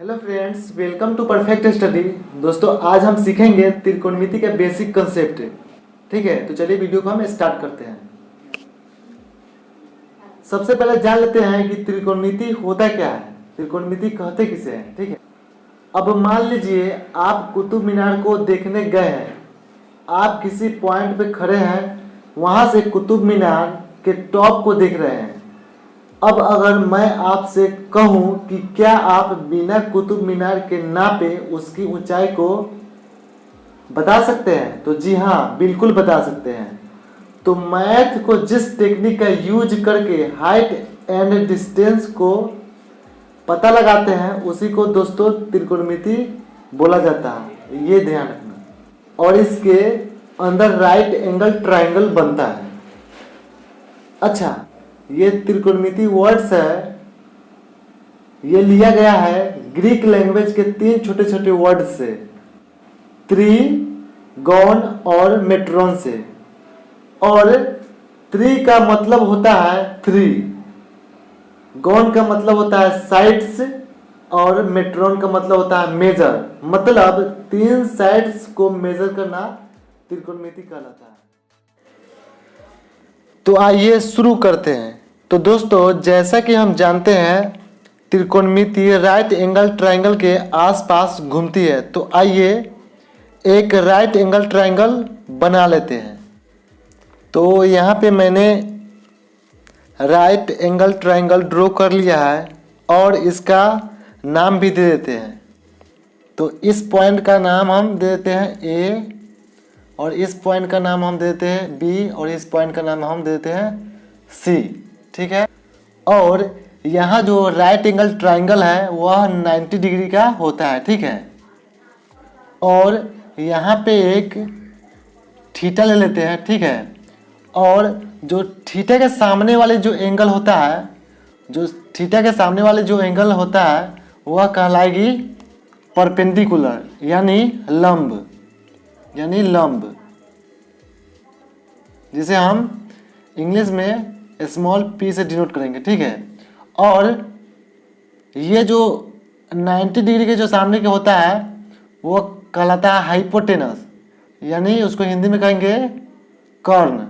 Hello friends, welcome to perfect study. दोस्तों, आज हम सीखेंगे त्रिकोणमिति के बेसिक कंसेप्ट। ठीक है, तो चलिए वीडियो को हम स्टार्ट करते हैं। सबसे पहले जान लेते हैं कि त्रिकोणमिति होता क्या है, त्रिकोणमिति कहते किसे हैं। ठीक है, अब मान लीजिए आप कुतुब मीनार को देखने गए हैं। आप किसी पॉइंट पे खड़े हैं, वहां से कुतुब मीनार के टॉप को देख रहे हैं। अब अगर मैं आपसे कहूं कि क्या आप बिना कुतुब मीनार के नापे उसकी ऊंचाई को बता सकते हैं, तो जी हाँ, बिल्कुल बता सकते हैं। तो मैथ को जिस टेक्निक का यूज करके हाइट एंड डिस्टेंस को पता लगाते हैं, उसी को दोस्तों त्रिकोणमिति बोला जाता है। ये ध्यान रखना। और इसके अंदर राइट एंगल ट्रायंगल बनता है। अच्छा, ये त्रिकोणमिति वर्ड्स है, ये लिया गया है ग्रीक लैंग्वेज के 3 छोटे छोटे वर्ड से, त्रि, गौन और मेट्रोन से। और त्रि का मतलब होता है 3, गौन का मतलब होता है साइड्स और मेट्रोन का मतलब होता है मेजर। मतलब 3 साइड्स को मेजर करना त्रिकोणमिति कहलाता है। तो आइए शुरू करते हैं। तो दोस्तों, जैसा कि हम जानते हैं त्रिकोणमिति राइट एंगल ट्रायंगल के आसपास घूमती है। तो आइए एक राइट एंगल ट्रायंगल बना लेते हैं। तो यहाँ पे मैंने राइट एंगल ट्रायंगल ड्रॉ कर लिया है और इसका नाम भी दे देते हैं। तो इस पॉइंट का नाम हम दे देते हैं ए, और इस पॉइंट का नाम हम देते हैं बी, और इस पॉइंट का नाम हम देते हैं सी। ठीक है, और यहाँ जो राइट एंगल ट्रायंगल है वह 90 डिग्री का होता है। ठीक है, और यहाँ पे एक थीटा ले लेते हैं। ठीक है, और जो थीटा के सामने वाले जो एंगल होता है, जो थीटा के सामने वाले जो एंगल होता है वह कहलाएगी परपेंडिकुलर, यानी लंब, जिसे हम इंग्लिश में स्मॉल p से डिनोट करेंगे। ठीक है, और ये जो 90 डिग्री के जो सामने के होता है वो कहलाता है हाइपोटेनस, यानी उसको हिंदी में कहेंगे कर्ण,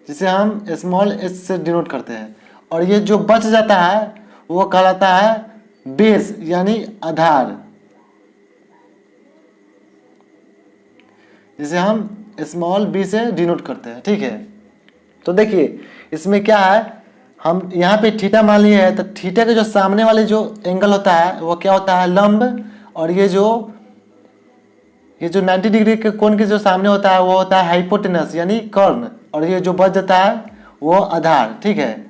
जिसे हम स्मॉल h से डिनोट करते हैं। और ये जो बच जाता है वो कहलाता है बेस, यानी आधार, जिसे हम स्मॉल b से डिनोट करते हैं। ठीक है, तो देखिए इसमें क्या है, हम यहाँ पे थीटा मान लिए है, तो थीटा के जो सामने वाले जो एंगल होता है वो क्या होता है, लंब। और ये जो 90 डिग्री के कोण के जो सामने होता है वो होता है हाइपोटेनस, यानी कर्ण। और ये जो बच जाता है वो आधार। ठीक है,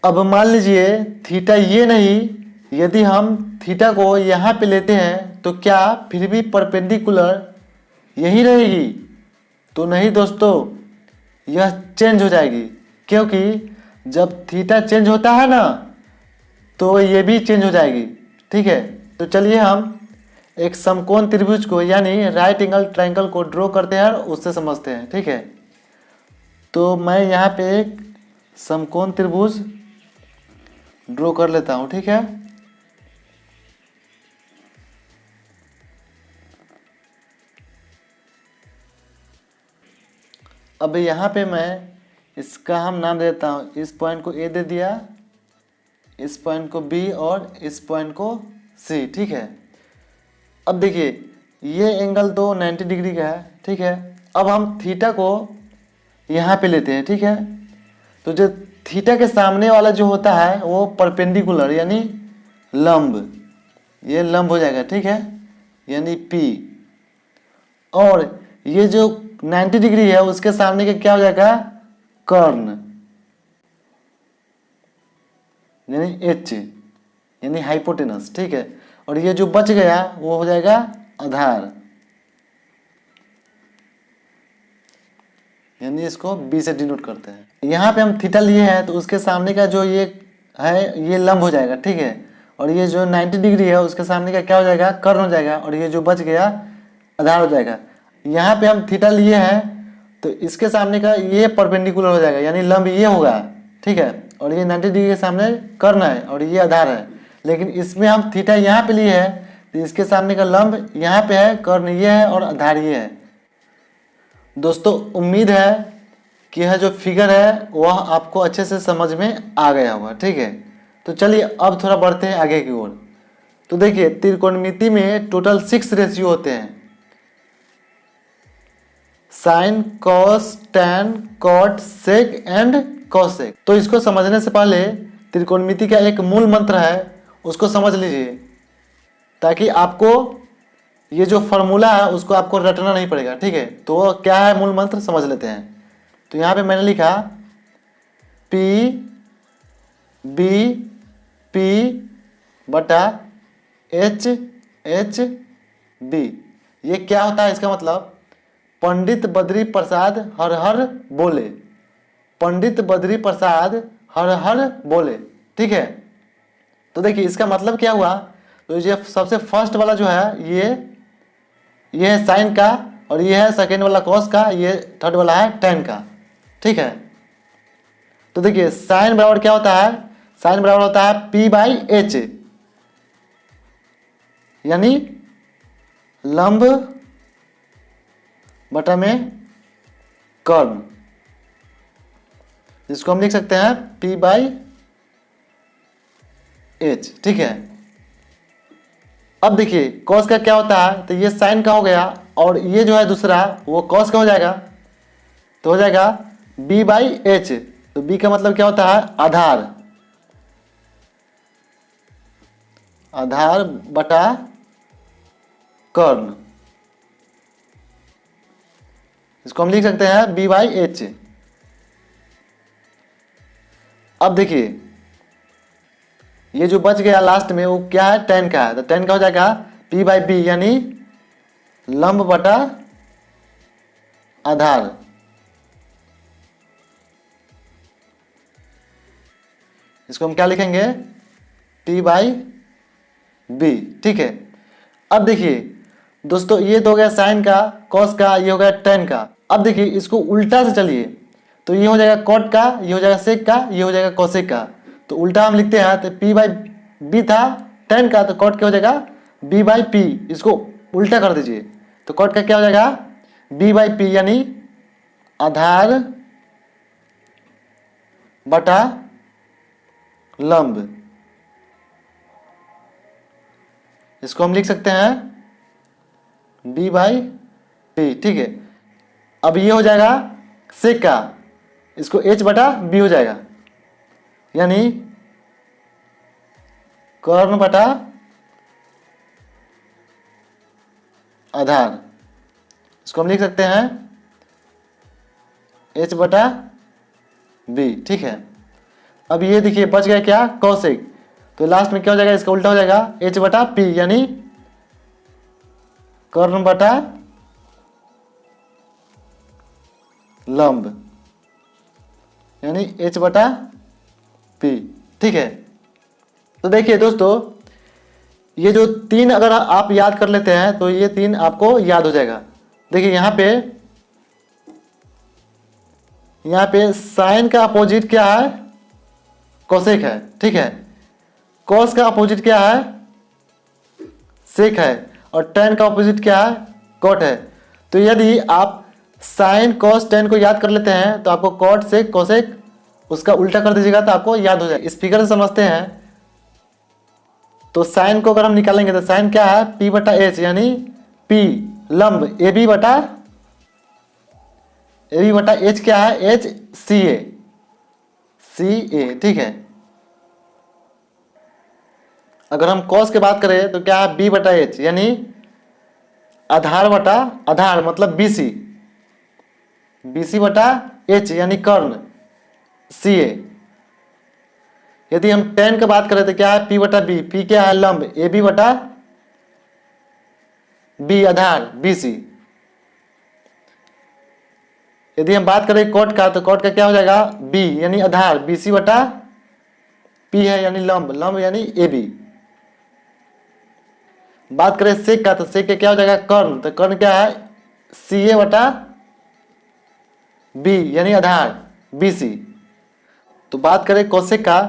अब मान लीजिए थीटा ये नहीं, यदि हम थीटा को यहाँ पे लेते हैं तो क्या फिर भी परपेंडिकुलर यही रहेगी? तो नहीं दोस्तों, यह चेंज हो जाएगी, क्योंकि जब थीटा चेंज होता है ना तो ये भी चेंज हो जाएगी। ठीक है, तो चलिए हम एक समकोण त्रिभुज को, यानी राइट एंगल ट्रायंगल को ड्रॉ करते हैं और उससे समझते हैं। ठीक है, तो मैं यहाँ पे एक समकोण त्रिभुज ड्रॉ कर लेता हूँ। ठीक है, अब यहाँ पे मैं इसका हम नाम दे देता हूँ, इस पॉइंट को ए दे दिया, इस पॉइंट को बी और इस पॉइंट को सी। ठीक है, अब देखिए ये एंगल तो 90 डिग्री का है। ठीक है, अब हम थीटा को यहाँ पे लेते हैं। ठीक है, तो जो थीटा के सामने वाला जो होता है वो परपेंडिकुलर, यानी लंब, ये लंब हो जाएगा। ठीक है, यानी P। और ये जो 90 डिग्री है उसके सामने के क्या हो जाएगा, कर्ण, यानी H, यानी हाइपोटेनस। ठीक है, और ये जो बच गया वो हो जाएगा आधार, यानी इसको B से डिनोट करते हैं। यहाँ पे हम थीटा लिए हैं तो उसके सामने का जो ये है ये लंब हो जाएगा। ठीक है, और ये जो 90 डिग्री है उसके सामने का क्या हो जाएगा, कर्ण हो जाएगा, और ये जो बच गया आधार हो जाएगा। यहाँ पे हम थीटा लिए हैं तो इसके सामने का ये परपेंडिकुलर हो जाएगा, यानी लंब ये होगा। ठीक है, और ये 90 डिग्री के सामने कर्ण है और ये आधार है। लेकिन इसमें हम थीटा यहाँ पे लिए है तो इसके सामने का लंब यहाँ पे है, कर्ण ये है और आधार ये है। दोस्तों उम्मीद है कि यह जो फिगर है वह आपको अच्छे से समझ में आ गया होगा। ठीक है, तो चलिए अब थोड़ा बढ़ते हैं आगे की ओर। तो देखिए त्रिकोणमिति में टोटल 6 रेशियो होते हैं, sine, cos, tan, cot, sec and cosec. तो इसको समझने से पहले त्रिकोणमिति का एक मूल मंत्र है उसको समझ लीजिए, ताकि आपको ये जो फॉर्मूला है उसको आपको रटना नहीं पड़ेगा। ठीक है, तो क्या है मूल मंत्र समझ लेते हैं। तो यहाँ पे मैंने लिखा पी बी पी बटा एच एच बी। ये क्या होता है, इसका मतलब पंडित बद्री प्रसाद हर हर बोले, पंडित बद्री प्रसाद हर हर बोले। ठीक है, तो देखिए इसका मतलब क्या हुआ। तो ये सबसे फर्स्ट वाला जो है ये है साइन का, और ये है सेकेंड वाला कॉस का, ये थर्ड वाला है टेन का। ठीक है, तो देखिए साइन बराबर क्या होता है, साइन बराबर होता है पी बाई एच, यानी लंब बटा में कर्ण, जिसको हम लिख सकते हैं पी बाई एच। ठीक है, अब देखिए कॉस का क्या होता है, तो ये साइन का हो गया और ये जो है दूसरा वो कॉस का हो जाएगा, तो हो जाएगा b बाई एच। तो b का मतलब क्या होता है, आधार, आधार बटा कर्ण, इसको हम लिख सकते हैं b बाई एच। अब देखिए ये जो बच गया लास्ट में वो क्या है, टेन का है, तो टेन का हो जाएगा p बाई बी, यानी लंब बटा आधार। इसको हम क्या लिखेंगे, p बाई बी। ठीक है, अब देखिए दोस्तों ये तो हो गया साइन का, कॉस का, ये हो गया टेन का। अब देखिए इसको उल्टा से चलिए, तो ये हो जाएगा कॉट का, ये हो जाएगा सेक का, ये हो जाएगा कॉसेक का। तो उल्टा हम लिखते हैं, तो p बाई बी था टेन का, तो कॉट क्या हो जाएगा b बाई पी। इसको उल्टा कर दीजिए, तो कॉट का क्या हो जाएगा b बाई पी, यानी आधार बटा लंब। इसको हम लिख सकते हैं b बाई पी। ठीक है, अब ये हो जाएगा सेक का, इसको h बटा b हो जाएगा, यानी कर्ण बटा आधार। इसको हम लिख सकते हैं h बटा b। ठीक है, अब ये देखिए बच गया क्या, कॉसेक, तो लास्ट में क्या हो जाएगा, इसका उल्टा हो जाएगा h बटा p, यानी कर्ण बटा लंब, यानी h बटा p। ठीक है, तो देखिए दोस्तों ये जो तीन अगर आप याद कर लेते हैं तो ये तीन आपको याद हो जाएगा। देखिए यहाँ पे साइन का अपोजिट क्या है, कोसेक है। ठीक है, कॉस का अपोजिट क्या है, सेक है, और टेन का अपोजिट क्या है, कॉट है। तो यदि आप साइन कॉस टेन को याद कर लेते हैं तो आपको कॉट सेक कोसेक उसका उल्टा कर दीजिएगा तो आपको याद हो जाएगा। इस फिगर से समझते हैं, तो साइन को अगर हम निकालेंगे तो साइन क्या है, p बटा एच, यानी p लंब ए बी बटा एच क्या है, एच सी ए। ठीक है, अगर हम कॉस की बात करें तो क्या है, b बटा एच, यानी आधार बटा आधार मतलब BC बटा एच, यानी कर्ण CA। यदि हम टेन की बात करें तो क्या है, p बटा बी, p क्या है, लंब AB बटा B, आधार BC। यदि हम बात करें कॉट का, तो कॉट का क्या हो जाएगा, B यानी आधार BC बटा P है, यानी लंब यानी AB। बात करें सेक का, तो सेक का क्या हो जाएगा, कर्ण, तो कर्ण क्या है, CA बटा B यानी आधार BC। तो बात करें कोसेक का,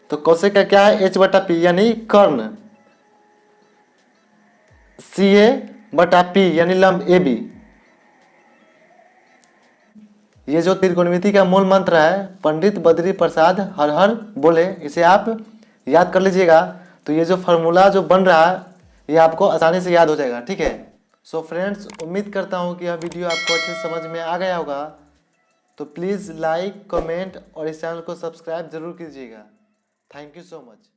तो कोसेक का क्या है, h बटा पी यानी कर्ण, CA बटा पी यानी लंब AB। ये जो त्रिकोणमिति का मूल मंत्र है पंडित बद्री प्रसाद हर हर बोले, इसे आप याद कर लीजिएगा। तो ये जो फॉर्मूला जो बन रहा है ये आपको आसानी से याद हो जाएगा, ठीक है। सो फ्रेंड्स, उम्मीद करता हूँ कि यह वीडियो आपको अच्छे से समझ में आ गया होगा। तो प्लीज़ लाइक, कमेंट और इस चैनल को सब्सक्राइब जरूर कीजिएगा। Thank you so much.